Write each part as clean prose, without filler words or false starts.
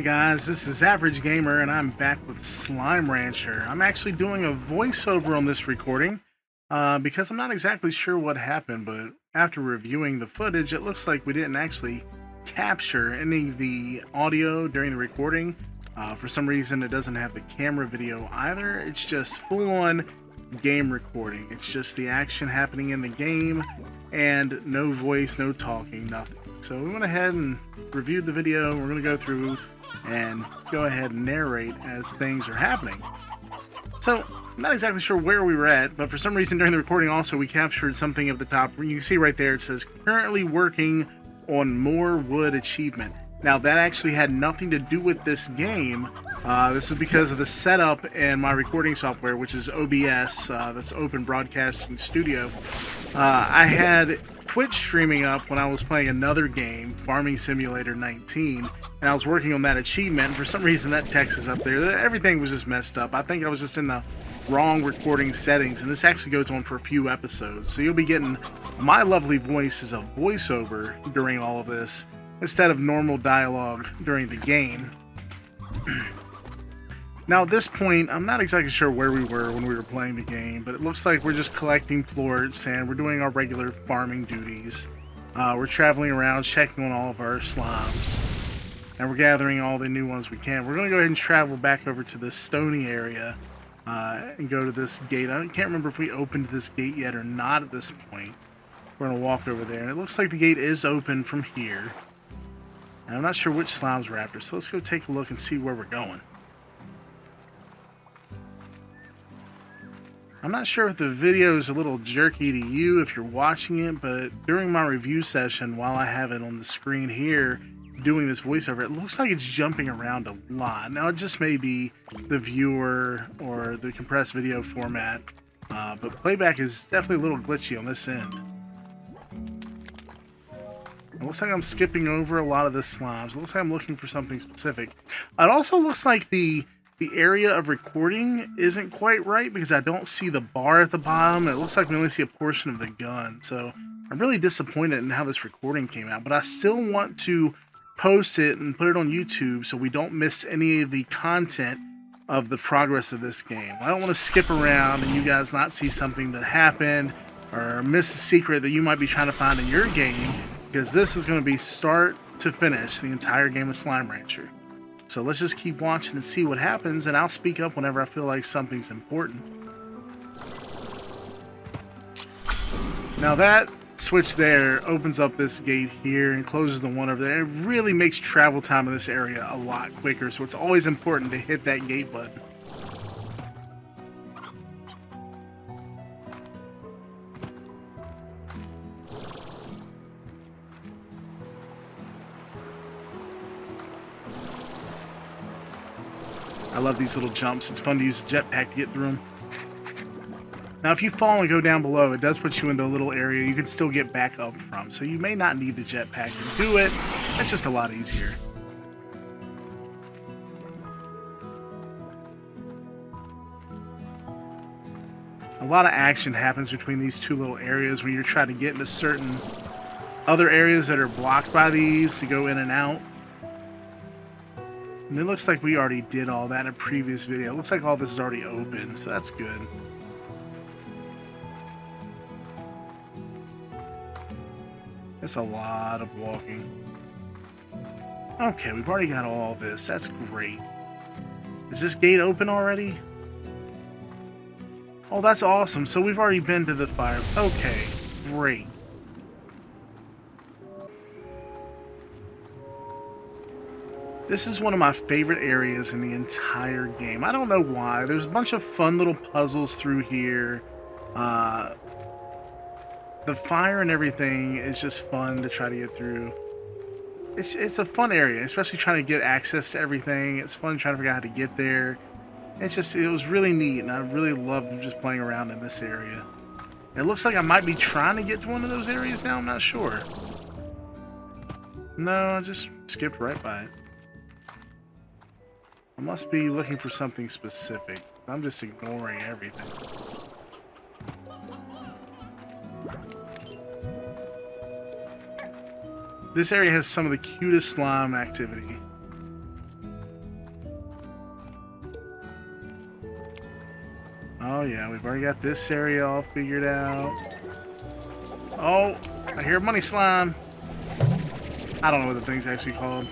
Hey guys, this is Average Gamer and I'm back with Slime Rancher. I'm actually doing a voiceover on this recording because I'm not exactly sure what happened, but after reviewing the footage, it looks like we didn't actually capture any of the audio during the recording. For some reason, it doesn't have the camera video either. It's just full-on game recording. It's just the action happening in the game and no voice, no talking, nothing. So we went ahead and reviewed the video. We're going to go through and go ahead and narrate as things are happening. So I'm not exactly sure where we were at, but for some reason during the recording also we captured something at the top. You can see right there it says currently working on more wood achievement. Now that actually had nothing to do with this game. This is because of the setup in my recording software, which is OBS, that's Open Broadcasting Studio. I had Twitch streaming up when I was playing another game, Farming Simulator 19, and I was working on that achievement, and for some reason that text is up there. Everything was just messed up. I think I was just in the wrong recording settings, and this actually goes on for a few episodes. So you'll be getting my lovely voice as a voiceover during all of this, instead of normal dialogue during the game. Now at this point, I'm not exactly sure where we were when we were playing the game, but it looks like we're just collecting plorts and we're doing our regular farming duties. We're traveling around, checking on all of our slobs, and we're gathering all the new ones we can. We're going to go ahead and travel back over to this stony area and go to this gate. I can't remember if we opened this gate yet or not at this point. We're going to walk over there, and it looks like the gate is open from here. And I'm not sure which slobs we're after, so let's go take a look and see where we're going. I'm not sure if the video is a little jerky to you if you're watching it, but during my review session, while I have it on the screen here, doing this voiceover, it looks like it's jumping around a lot. Now, it just may be the viewer or the compressed video format, but playback is definitely a little glitchy on this end. It looks like I'm skipping over a lot of the slobs. It looks like I'm looking for something specific. It also looks like the area of recording isn't quite right because I don't see the bar at the bottom. It looks like we only see a portion of the gun. So I'm really disappointed in how this recording came out, but I still want to post it and put it on YouTube so we don't miss any of the content of the progress of this game. I don't want to skip around and you guys not see something that happened or miss a secret that you might be trying to find in your game, because this is going to be start to finish the entire game of Slime Rancher. So let's just keep watching and see what happens, and I'll speak up whenever I feel like something's important. Now that switch there opens up this gate here and closes the one over there. It really makes travel time in this area a lot quicker, so it's always important to hit that gate button. I love these little jumps. It's fun to use a jetpack to get through them. Now, if you fall and go down below, it does put you into a little area you can still get back up from. So you may not need the jetpack to do it. It's just a lot easier. A lot of action happens between these two little areas when you're trying to get into certain other areas that are blocked by these to go in and out. And it looks like we already did all that in a previous video. It looks like all this is already open, so that's good. That's a lot of walking. Okay, we've already got all this. That's great. Is this gate open already? Oh, that's awesome. So we've already been to the fire. Okay, great. This is one of my favorite areas in the entire game. I don't know why. There's a bunch of fun little puzzles through here. The fire and everything is just fun to try to get through. It's a fun area, especially trying to get access to everything. It's fun trying to figure out how to get there. It was really neat, and I really loved just playing around in this area. It looks like I might be trying to get to one of those areas now. I'm not sure. No, I just skipped right by it. I must be looking for something specific. I'm just ignoring everything. This area has some of the cutest slime activity. Oh yeah, we've already got this area all figured out. Oh, I hear money slime. I don't know what the thing's actually called.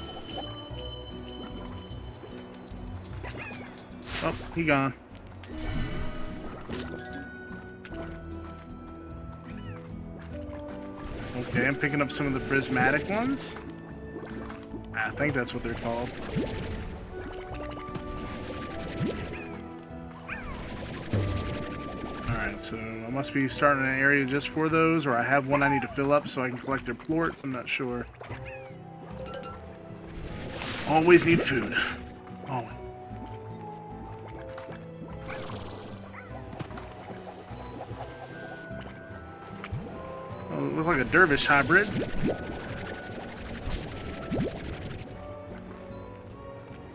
Oh, he gone. Okay, I'm picking up some of the prismatic ones. I think that's what they're called. Alright, so I must be starting an area just for those, or I have one I need to fill up so I can collect their plorts. I'm not sure. Always need food. Always. Oh, it looks like a dervish hybrid.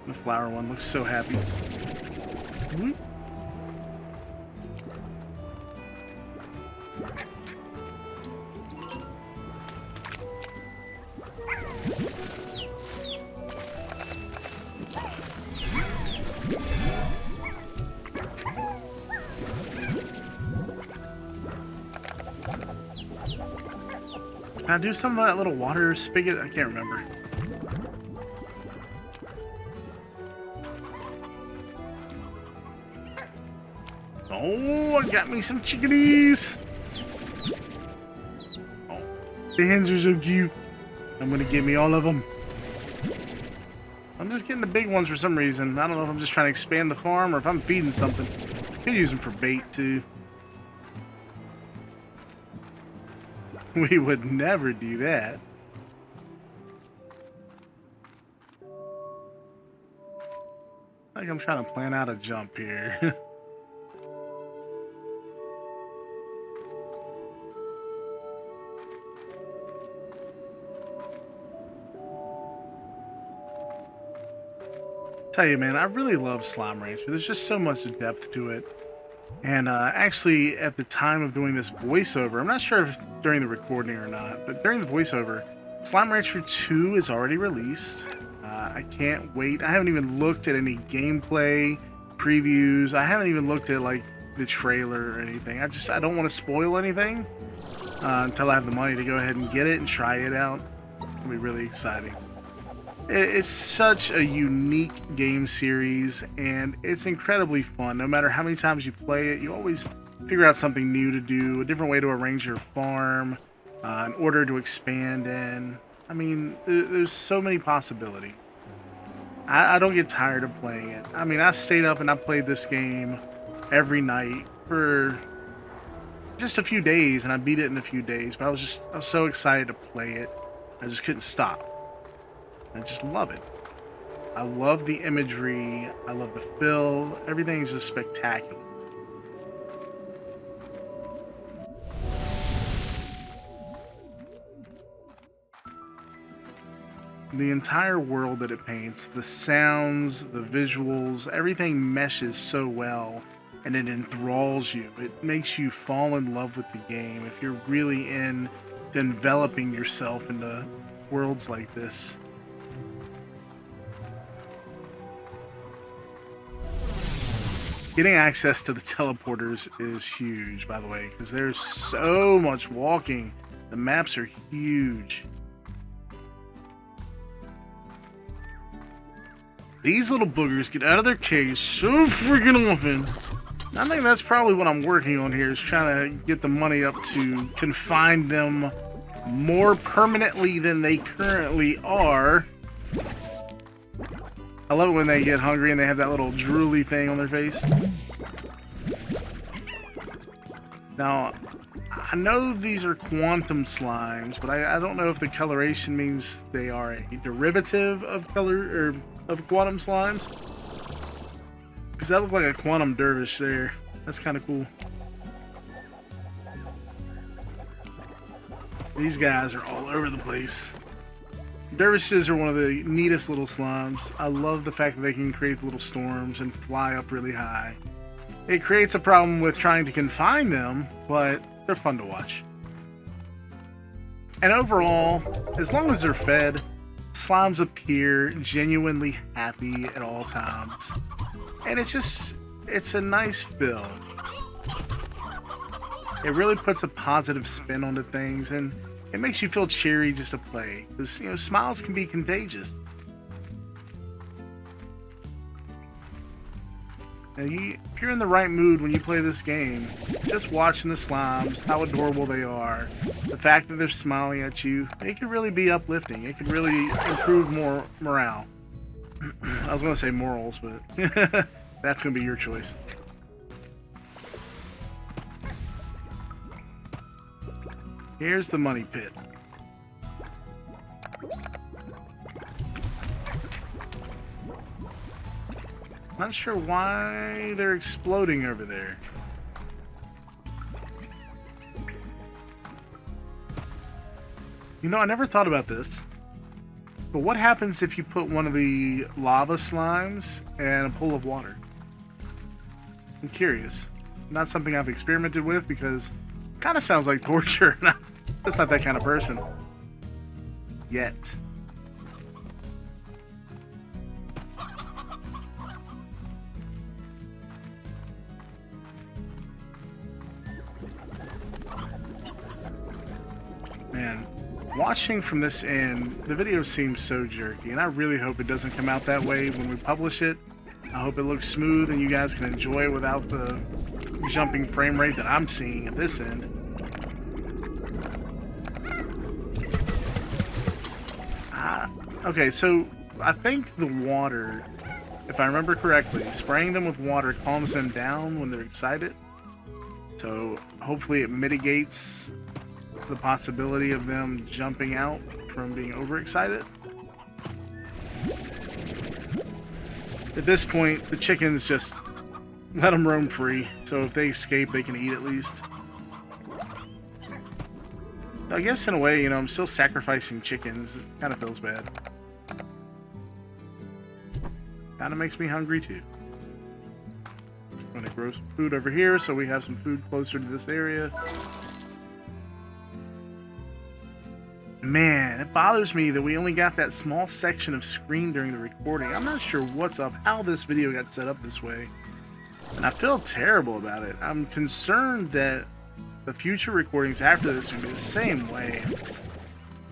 The flower one looks so happy. Whoop. Can I do some of that little water spigot? I can't remember. Oh, I got me some chickadees. Oh, the hens are so cute. I'm gonna give me all of them. I'm just getting the big ones for some reason. I don't know if I'm just trying to expand the farm or if I'm feeding something. Could use them for bait too. We would never do that. I think I'm trying to plan out a jump here. Tell you, man, I really love Slime Rancher. There's just so much depth to it. And actually, at the time of doing this voiceover, I'm not sure if during the recording or not, but during the voiceover, Slime Rancher 2 is already released. I can't wait. I haven't even looked at any gameplay previews. I haven't even looked at like the trailer or anything. I don't want to spoil anything until I have the money to go ahead and get it and try it out. It'll be really exciting. It's such a unique game series, and it's incredibly fun. No matter how many times you play it, you always figure out something new to do, a different way to arrange your farm, an order to expand in. I mean, there's so many possibilities. I don't get tired of playing it. I mean, I stayed up and I played this game every night for just a few days, and I beat it in a few days, but I was so excited to play it. I just couldn't stop. I just love it. I love the imagery. I love the fill. Everything's just spectacular. The entire world that it paints, the sounds, the visuals, everything meshes so well, and it enthralls you. It makes you fall in love with the game if you're really into enveloping yourself into worlds like this. Getting access to the teleporters is huge, by the way, because there's so much walking. The maps are huge. These little boogers get out of their cage so freaking often. I think that's probably what I'm working on here, is trying to get the money up to confine them more permanently than they currently are. I love it when they get hungry and they have that little drooly thing on their face. Now, I know these are quantum slimes, but I don't know if the coloration means they are a derivative of color or of quantum slimes. Because that looked like a quantum dervish there. That's kind of cool. These guys are all over the place. Dervishes are one of the neatest little slimes. I love the fact that they can create little storms and fly up really high. It creates a problem with trying to confine them, but they're fun to watch. And overall, as long as they're fed, slimes appear genuinely happy at all times. And it's a nice fill. It really puts a positive spin onto things, and it makes you feel cheery just to play. Because, you know, smiles can be contagious. Now, if you're in the right mood when you play this game, just watching the slimes, how adorable they are, the fact that they're smiling at you, it can really be uplifting. It can really improve more morale. I was going to say morals, but that's going to be your choice. Here's the money pit. Not sure why they're exploding over there. You know, I never thought about this. But what happens if you put one of the lava slimes in a pool of water? I'm curious. Not something I've experimented with because it kind of sounds like torture. I'm just not that kind of person. Yet. Man, watching from this end, the video seems so jerky, and I really hope it doesn't come out that way when we publish it. I hope it looks smooth and you guys can enjoy it without the jumping frame rate that I'm seeing at this end. Okay, so I think the water, if I remember correctly, spraying them with water calms them down when they're excited. So hopefully it mitigates the possibility of them jumping out from being overexcited. At this point, the chickens just let them roam free, so if they escape, they can eat at least. I guess in a way, you know, I'm still sacrificing chickens. It kind of feels bad. Kind of makes me hungry too. I'm gonna grow some food over here so we have some food closer to this area. Man, it bothers me that we only got that small section of screen during the recording. I'm not sure what's up, how this video got set up this way. And I feel terrible about it. I'm concerned that the future recordings after this are going to be the same way.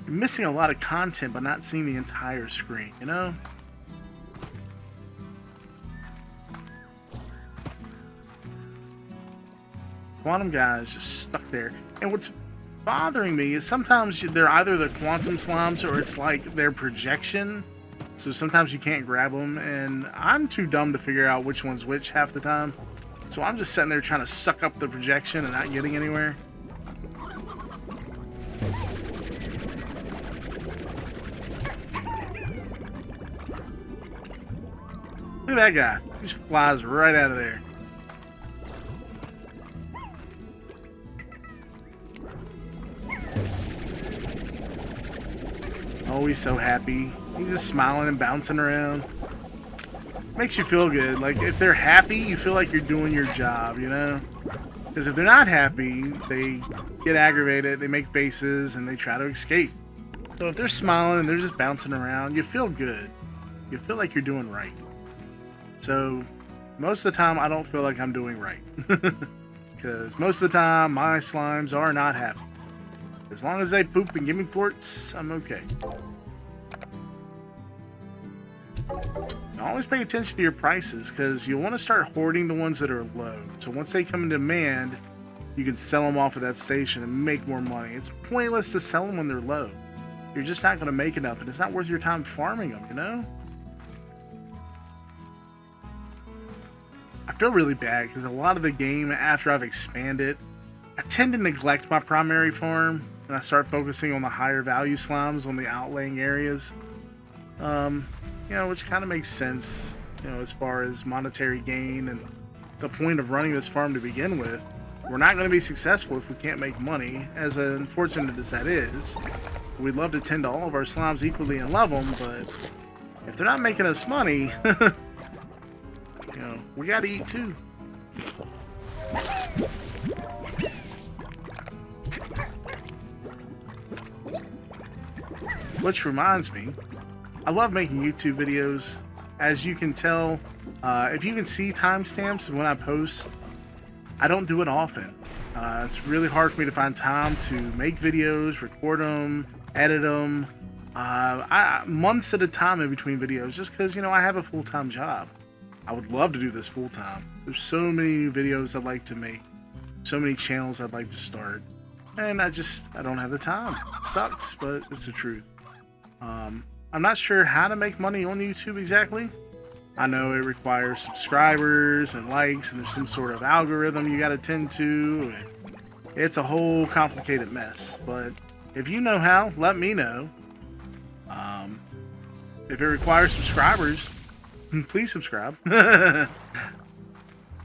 You're missing a lot of content by not seeing the entire screen, you know? Quantum guys just stuck there. And what's bothering me is sometimes they're either the quantum slimes or it's like their projection. So sometimes you can't grab them, and I'm too dumb to figure out which one's which half the time. So I'm just sitting there trying to suck up the projection and not getting anywhere. Look at that guy. He just flies right out of there. Oh, he's so happy. He's just smiling and bouncing around. Makes you feel good. Like, if they're happy, you feel like you're doing your job, you know? Because if they're not happy, they get aggravated, they make faces, and they try to escape. So if they're smiling and they're just bouncing around, you feel good. You feel like you're doing right. So, most of the time, I don't feel like I'm doing right. Because most of the time, my slimes are not happy. As long as they poop and give me flirts, I'm okay. Always pay attention to your prices, because you'll want to start hoarding the ones that are low. So once they come in demand, you can sell them off at that station and make more money. It's pointless to sell them when they're low. You're just not going to make enough, and it's not worth your time farming them, you know? I feel really bad, because a lot of the game, after I've expanded, I tend to neglect my primary farm, and I start focusing on the higher value slimes on the outlaying areas. You know, which kind of makes sense, you know, as far as monetary gain and the point of running this farm to begin with. We're not going to be successful if we can't make money, as unfortunate as that is. We'd love to tend to all of our slimes equally and love them, but if they're not making us money, you know, we got to eat too. Which reminds me, I love making YouTube videos. As you can tell, if you can see timestamps when I post, I don't do it often. It's really hard for me to find time to make videos, record them, edit them, months at a time in between videos, just because, you know, I have a full-time job. I would love to do this full-time. There's so many new videos I'd like to make, so many channels I'd like to start, and I don't have the time. It sucks, but it's the truth. I'm not sure how to make money on YouTube exactly. I know it requires subscribers and likes, and there's some sort of algorithm you got to tend to. And it's a whole complicated mess. But if you know how, let me know. If it requires subscribers, please subscribe.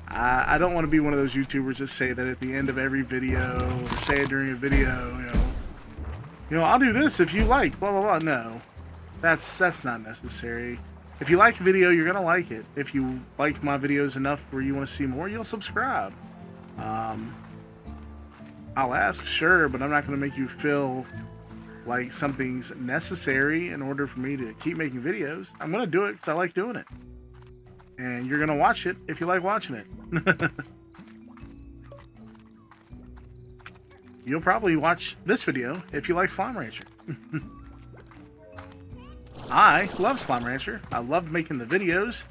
I don't want to be one of those YouTubers that say that at the end of every video, or say it during a video, you know, I'll do this if you like, blah, blah, blah. No, that's not necessary. If you like a video, you're going to like it. If you like my videos enough where you want to see more, you'll subscribe. I'll ask, sure, but I'm not going to make you feel like something's necessary in order for me to keep making videos. I'm going to do it because I like doing it. And you're going to watch it if you like watching it. You'll probably watch this video if you like Slime Rancher. I love Slime Rancher. I love making the videos.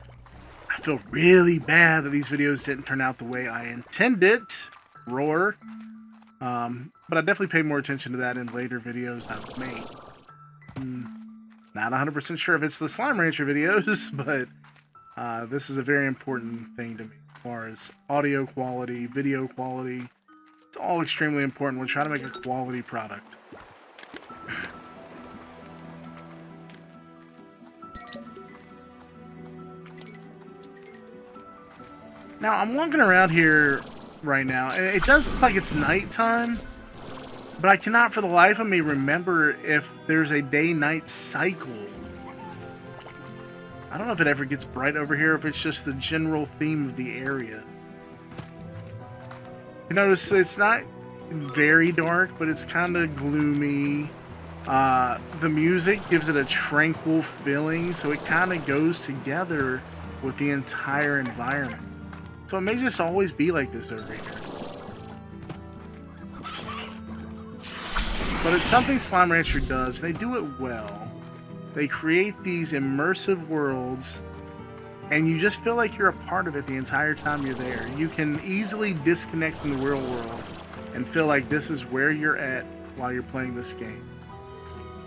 I feel really bad that these videos didn't turn out the way I intended. Roar. But I definitely paid more attention to that in later videos I've made. Not 100% sure if it's the Slime Rancher videos, but this is a very important thing to me as far as audio quality, video quality. It's all extremely important when trying to make a quality product. Now, I'm walking around here right now, and it does look like it's nighttime, but I cannot for the life of me remember if there's a day-night cycle. I don't know if it ever gets bright over here, if it's just the general theme of the area. You notice it's not very dark, but it's kind of gloomy. The music gives it a tranquil feeling, so it kind of goes together with the entire environment. So it may just always be like this over here. But it's something Slime Rancher does. They do it well. They create these immersive worlds, and you just feel like you're a part of it the entire time you're there. You can easily disconnect from the real world and feel like this is where you're at while you're playing this game.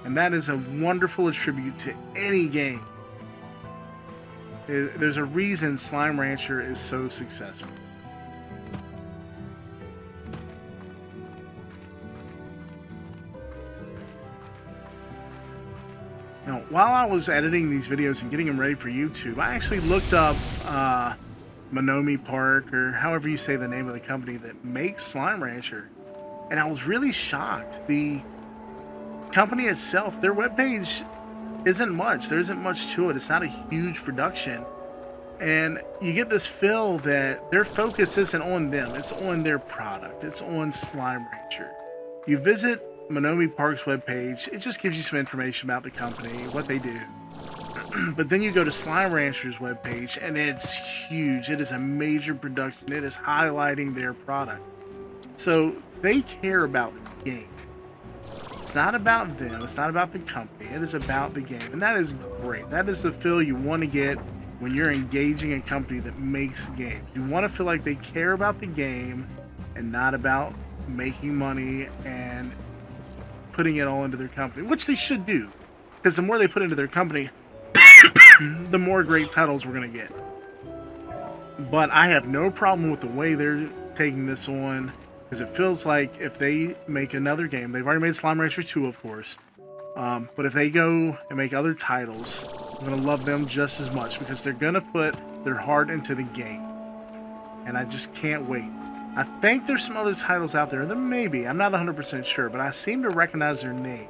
And that is a wonderful attribute to any game. There's a reason Slime Rancher is so successful. Now, while I was editing these videos and getting them ready for YouTube, I actually looked up Monomi Park, or however you say the name of the company that makes Slime Rancher, and I was really shocked. The company itself, their webpage isn't much. There isn't much to it. It's not a huge production. And you get this feel that their focus isn't on them. It's on their product. It's on Slime Rancher. You visit Monomi Park's webpage. It just gives you some information about the company, what they do. But then you go to Slime Rancher's webpage, and it's huge. It is a major production. It is highlighting their product. So they care about the game. It's not about them. It's not about the company. It is about the game. And that is great. That is the feel you want to get when you're engaging a company that makes games. You want to feel like they care about the game and not about making money and putting it all into their company, which they should do. Because the more they put into their company, the more great titles we're going to get. But I have no problem with the way they're taking this on. Because it feels like if they make another game, they've already made Slime Rancher 2, of course. But if they go and make other titles, I'm going to love them just as much. Because they're going to put their heart into the game. And I just can't wait. I think there's some other titles out there. There may be. I'm not 100% sure. But I seem to recognize their name.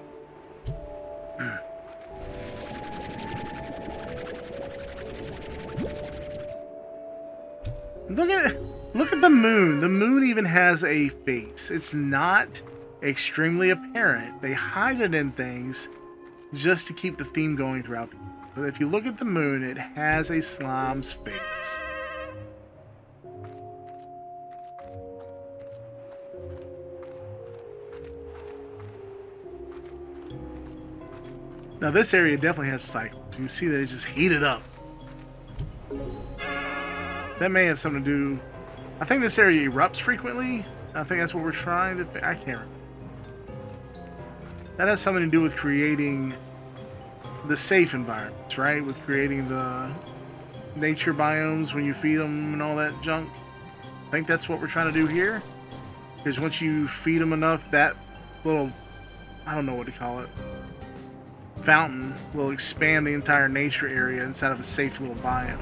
Look at the moon. The moon even has a face. It's not extremely apparent. They hide it in things just to keep the theme going throughout the game. But if you look at the moon, it has a slime's face. Now this area definitely has cycles. You can see that it's just heated up. That may have something to do... I think this area erupts frequently. I think that's what we're trying to... I can't remember. That has something to do with creating the safe environments, right? With creating the nature biomes when you feed them and all that junk. I think that's what we're trying to do here. Because once you feed them enough, that little... I don't know what to call it. Fountain will expand the entire nature area inside of a safe little biome.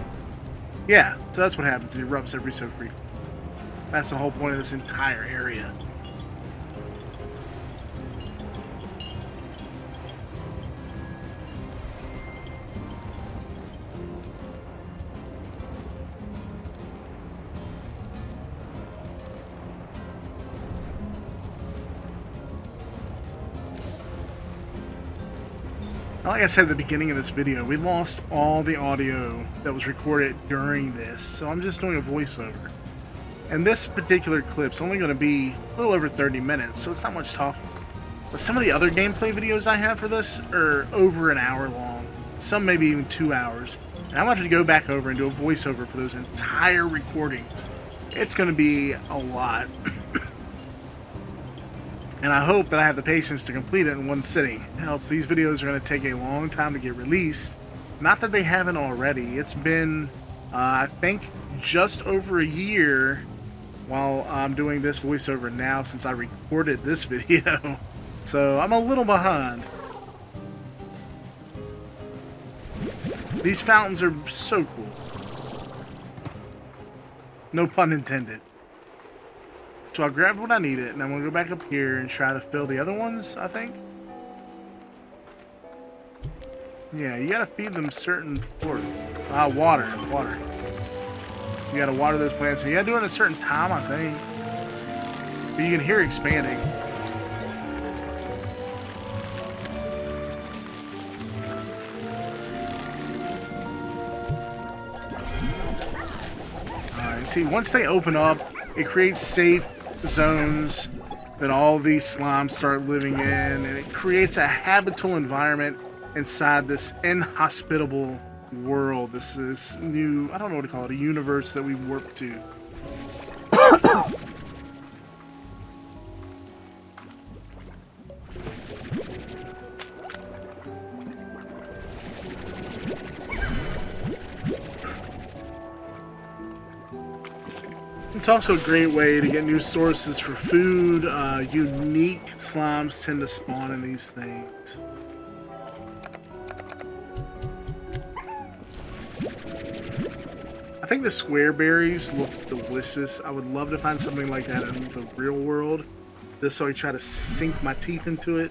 Yeah, so that's what happens. It erupts every so frequently. That's the whole point of this entire area. Like I said at the beginning of this video, we lost all the audio that was recorded during this, so I'm just doing a voiceover. And this particular clip's only going to be a little over 30 minutes, so it's not much talking. But some of the other gameplay videos I have for this are over an hour long, some maybe even 2 hours. And I'm going to have to go back over and do a voiceover for those entire recordings. It's going to be a lot. And I hope that I have the patience to complete it in one sitting. Else these videos are going to take a long time to get released. Not that they haven't already. It's been, I think, just over a year while I'm doing this voiceover now since I recorded this video. So I'm a little behind. These fountains are so cool. No pun intended. So I grabbed what I needed, and I'm going to go back up here and try to fill the other ones, I think. Yeah, you got to feed them certain water. You got to water those plants, and you got to do it at a certain time, I think. But you can hear it expanding. Alright, see, once they open up, it creates safe zones that all these slimes start living in, and it creates a habitable environment inside this inhospitable world. This is new, I don't know what to call it, a universe that we warp to. It's also a great way to get new sources for food. Unique slimes tend to spawn in these things. I think the square berries look delicious. I would love to find something like that in the real world, just so I try to sink my teeth into it.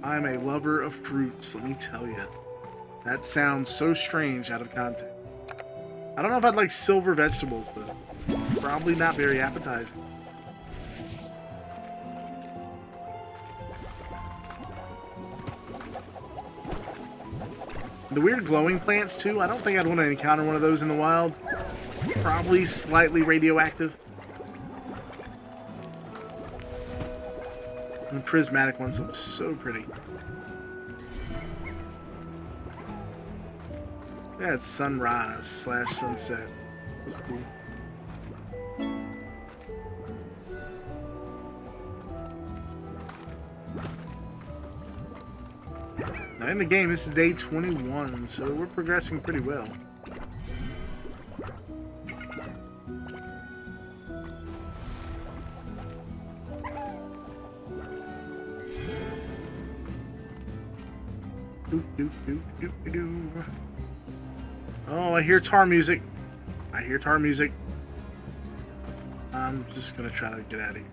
I'm a lover of fruits, let me tell you. That sounds so strange out of context. I don't know if I'd like silver vegetables, though. Probably not very appetizing. The weird glowing plants, too. I don't think I'd want to encounter one of those in the wild. Probably slightly radioactive. And the prismatic ones look so pretty. Yeah, it's sunrise / sunset. That's cool. Now in the game, this is day 21, so we're progressing pretty well. Oh, I hear tar music. I hear tar music. I'm just gonna try to get out of here.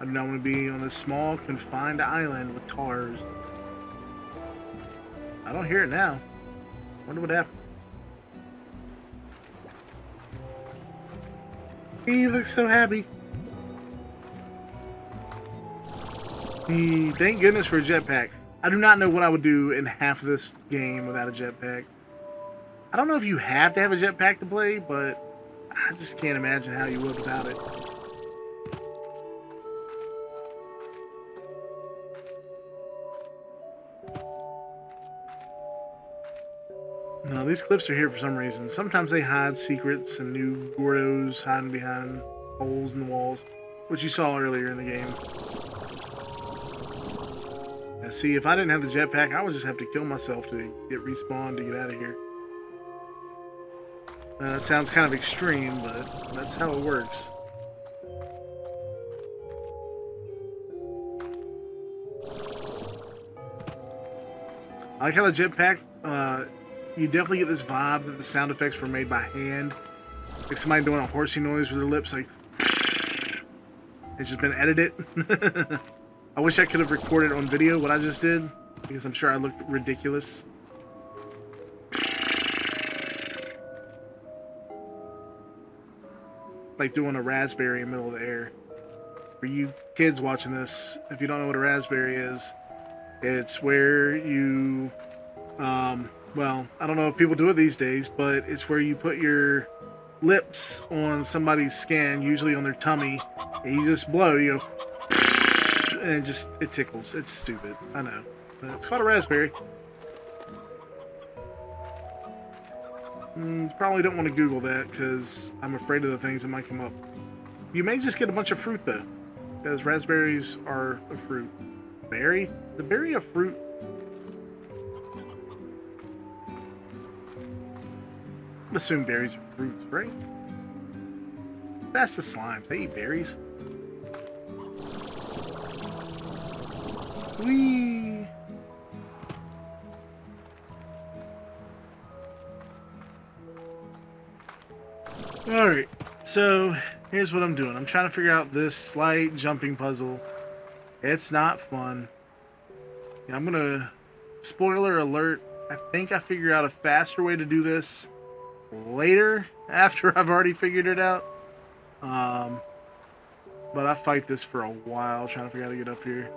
I do not want to be on this small, confined island with tars. I don't hear it now. Wonder what happened. He looks so happy. Thank goodness for a jetpack. I do not know what I would do in half of this game without a jetpack. I don't know if you have to have a jetpack to play, but I just can't imagine how you would without it. No, these cliffs are here for some reason. Sometimes they hide secrets and new Gordos hiding behind holes in the walls, which you saw earlier in the game. Now, see, if I didn't have the jetpack, I would just have to kill myself to get respawned to get out of here. That sounds kind of extreme, but that's how it works. I like how the jetpack, you definitely get this vibe that the sound effects were made by hand. Like somebody doing a horsey noise with their lips, like, it's just been edited. I wish I could have recorded on video what I just did, because I'm sure I looked ridiculous. Like doing a raspberry in the middle of the air. For you kids watching this, if you don't know what a raspberry is, it's where you, well, I don't know if people do it these days, but it's where you put your lips on somebody's skin, usually on their tummy, and you just blow, you go, and it tickles. It's stupid, I know, but it's called a raspberry. Probably don't want to Google that because I'm afraid of the things that might come up. You may just get a bunch of fruit though, because raspberries are a fruit. Berry? The berry a fruit? I assume berries are fruits, right? That's the slimes. They eat berries. Whee! Alright, so here's what I'm doing. I'm trying to figure out this slight jumping puzzle. It's not fun. I'm gonna, spoiler alert, I think I figured out a faster way to do this later, after I've already figured it out. But I fight this for a while, trying to figure out how to get up here.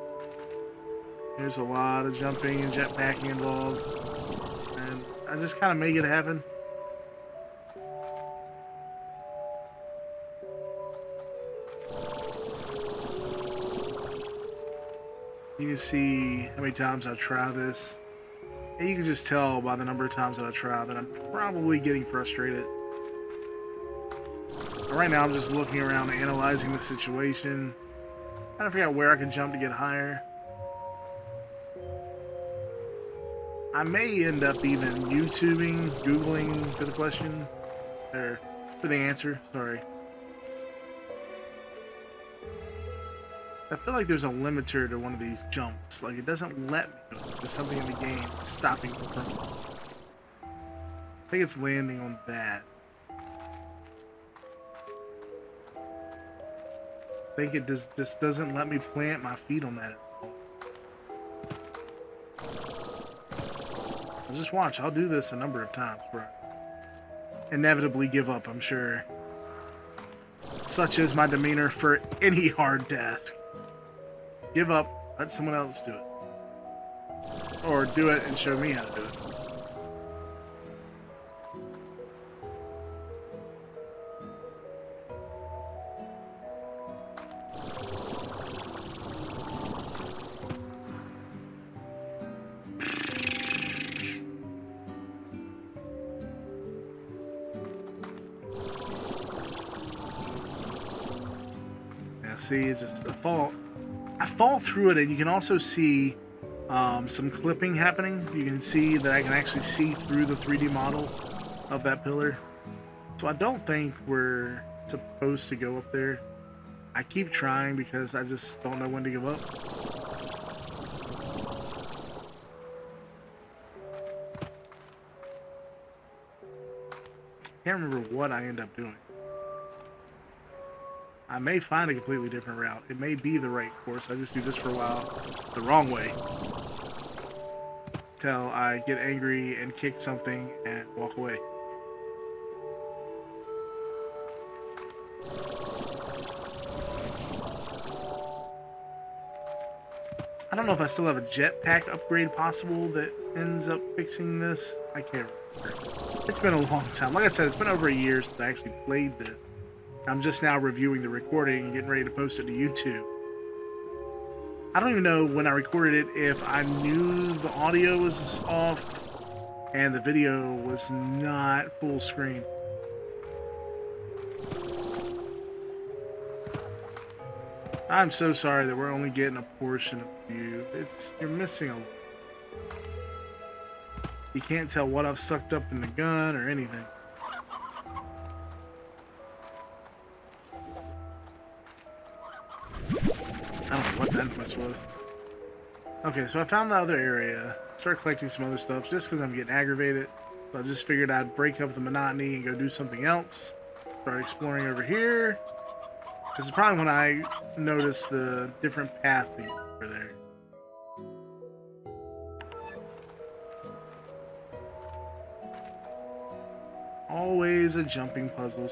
There's a lot of jumping and jetpacking involved, and I just kind of make it happen. You can see how many times I try this, and you can just tell by the number of times that I try that I'm probably getting frustrated. But right now I'm just looking around and analyzing the situation, trying to figure out where I can jump to get higher. I may end up even YouTubing, Googling for the question, or for the answer, sorry. I feel like there's a limiter to one of these jumps. Like, it doesn't let me go. There's something in the game stopping me from it. I think it's landing on that. I think it just doesn't let me plant my feet on that at all. Just watch. I'll do this a number of times, bro. Inevitably give up, I'm sure. Such is my demeanor for any hard task. Give up, let someone else do it. Or do it and show me how to do it. Yeah, see, it's just a fall. I fall through it, and you can also see some clipping happening. You can see that I can actually see through the 3D model of that pillar. So I don't think we're supposed to go up there. I keep trying because I just don't know when to give up. Can't remember what I end up doing. I may find a completely different route. It may be the right course. I just do this for a while the wrong way. Till I get angry and kick something and walk away. I don't know if I still have a jetpack upgrade possible that ends up fixing this. I can't remember. It's been a long time. Like I said, it's been over a year since I actually played this. I'm just now reviewing the recording and getting ready to post it to YouTube. I don't even know when I recorded it if I knew the audio was off and the video was not full screen. I'm so sorry that we're only getting a portion of the view. You're missing a. You can't tell what I've sucked up in the gun or anything. I don't know what that noise was. Okay, so I found the other area. Start collecting some other stuff just because I'm getting aggravated. So I just figured I'd break up the monotony and go do something else. Start exploring over here. This is probably when I noticed the different path over there. Always a jumping puzzle.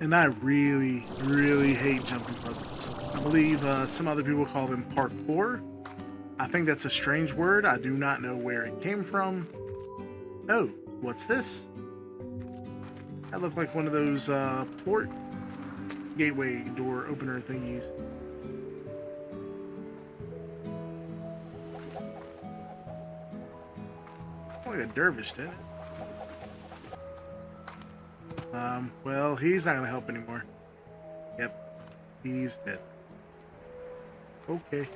And I really, really hate jumping puzzles. I believe some other people call them parkour. I think that's a strange word. I do not know where it came from. Oh, what's this? That looked like one of those port gateway door opener thingies. Like a dervish, didn't it? Well, he's not gonna help anymore. Yep, he's dead. Okay.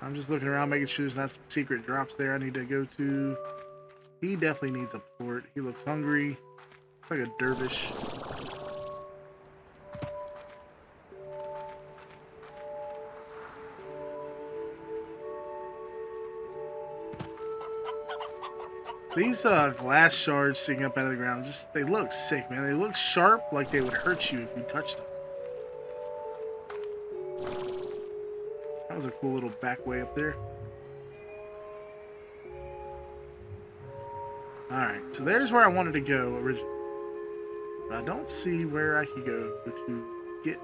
I'm just looking around, making sure there's not some secret drops there I need to go to. He definitely needs a port. He looks hungry. Looks like a dervish. These glass shards sticking up out of the ground, they look sick, man. They look sharp, like they would hurt you if you touched them. That was a cool little back way up there. Alright, so there's where I wanted to go originally. But I don't see where I could go to get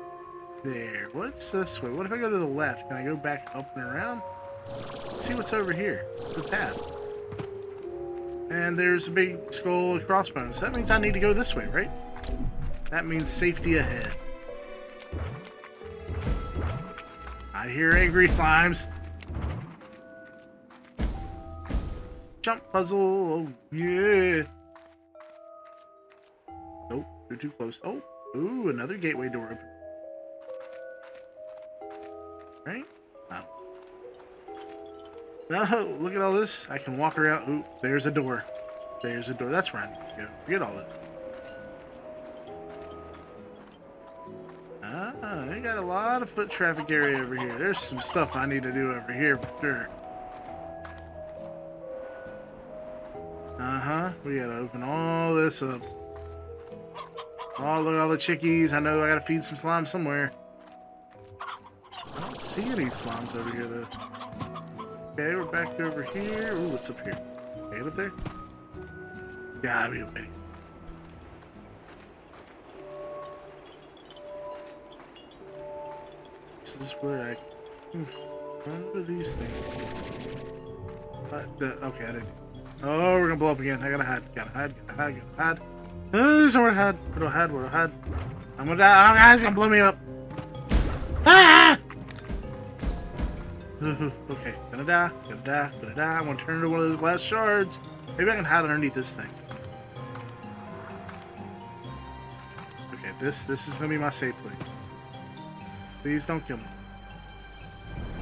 there. What's this way? What if I go to the left? Can I go back up and around? Let's see what's over here. The path. And there's a big skull with crossbones. That means I need to go this way, right? That means safety ahead. I hear angry slimes. Jump puzzle. Oh, yeah. Nope, you're too close. Oh, ooh, another gateway door open. Right? Wow. No, look at all this. I can walk around. Ooh, there's a door. There's a door. That's where I need to go. Forget all this. Ah, they got a lot of foot traffic area over here. There's some stuff I need to do over here for sure. Uh-huh. We gotta open all this up. Oh, look at all the chickies. I know I gotta feed some slime somewhere. I don't see any slimes over here, though. Okay, we're back over here. Ooh, what's up here? Okay, up there? Gotta be okay. This is where I can run these things. Okay, I didn't. Oh, we're gonna blow up again. I gotta hide. Gotta hide. Gotta hide. Gotta hide. There's nowhere to hide. Where do I hide? Where do I hide? I'm gonna die. Oh, guys, gonna blow me up. Ah! Okay, gonna die. Gonna die. Gonna die. I'm gonna turn into one of those glass shards. Maybe I can hide underneath this thing. Okay, this is gonna be my safe place. Please don't kill me.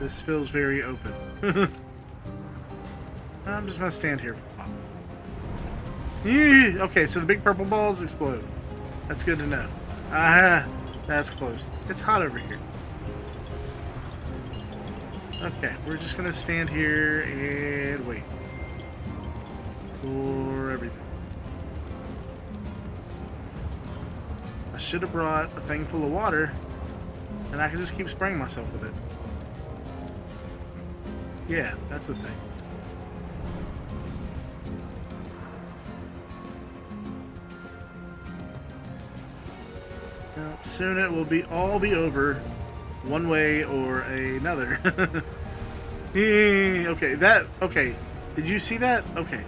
This feels very open. I'm just gonna stand here for a while. Okay, so the big purple balls explode. That's good to know. Ah, that's close. It's hot over here. Okay, we're just gonna stand here and wait for everything. I should have brought a thing full of water, and I can just keep spraying myself with it. Yeah, that's the thing. Now, soon it will all be over, one way or another. Okay. Did you see that? Okay.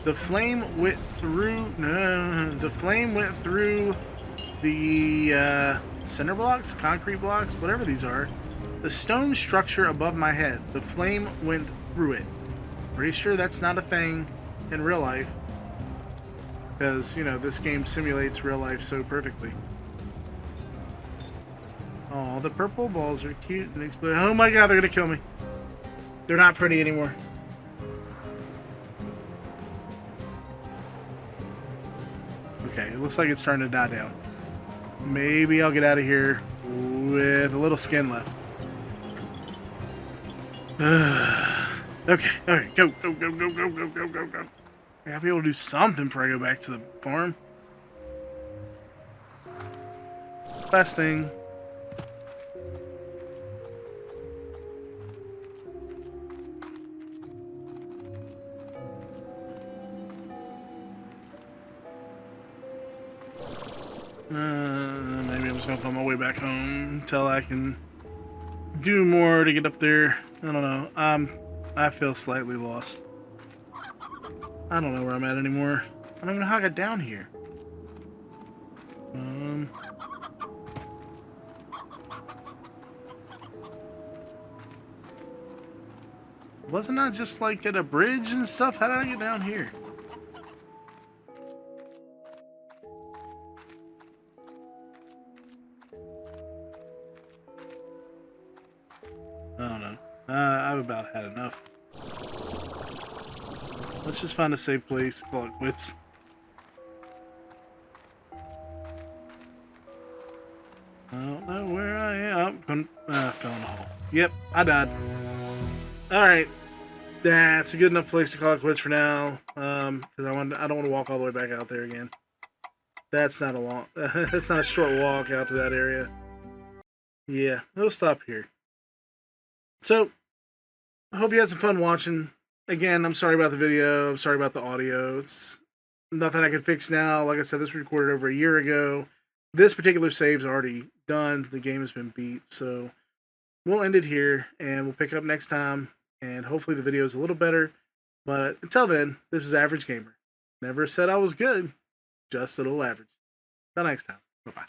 The flame went through. No, the flame went through the cinder blocks, concrete blocks, whatever these are, the stone structure above my head, the flame went through it. Pretty sure that's not a thing in real life, because, you know, this game simulates real life so perfectly. Oh, the purple balls are cute and explode. Oh my god, they're gonna kill me. They're not pretty anymore. Okay, it looks like it's starting to die down. Maybe I'll get out of here with a little skin left. Okay, alright, go. I gotta be able to do something before I go back to the farm. Last thing. Maybe I'm just gonna find my way back home until I can do more to get up there. I don't know. I feel slightly lost. I don't know where I'm at anymore. I don't even know how I got down here. Wasn't I just like at a bridge and stuff? How did I get down here? I don't know. I've about had enough. Let's just find a safe place, call it quits. I don't know where I am. I fell in a hole. Yep, I died. Alright. That's a good enough place to call it quits for now. Because I don't want to walk all the way back out there again. That's not a long that's not a short walk out to that area. Yeah, we'll stop here. So, I hope you had some fun watching. Again, I'm sorry about the video. I'm sorry about the audio. It's nothing I can fix now. Like I said, this was recorded over a year ago. This particular save's already done. The game has been beat. So, we'll end it here, and we'll pick up next time. And hopefully the video is a little better. But until then, this is Average Gamer. Never said I was good. Just a little average. Till next time. Bye-bye.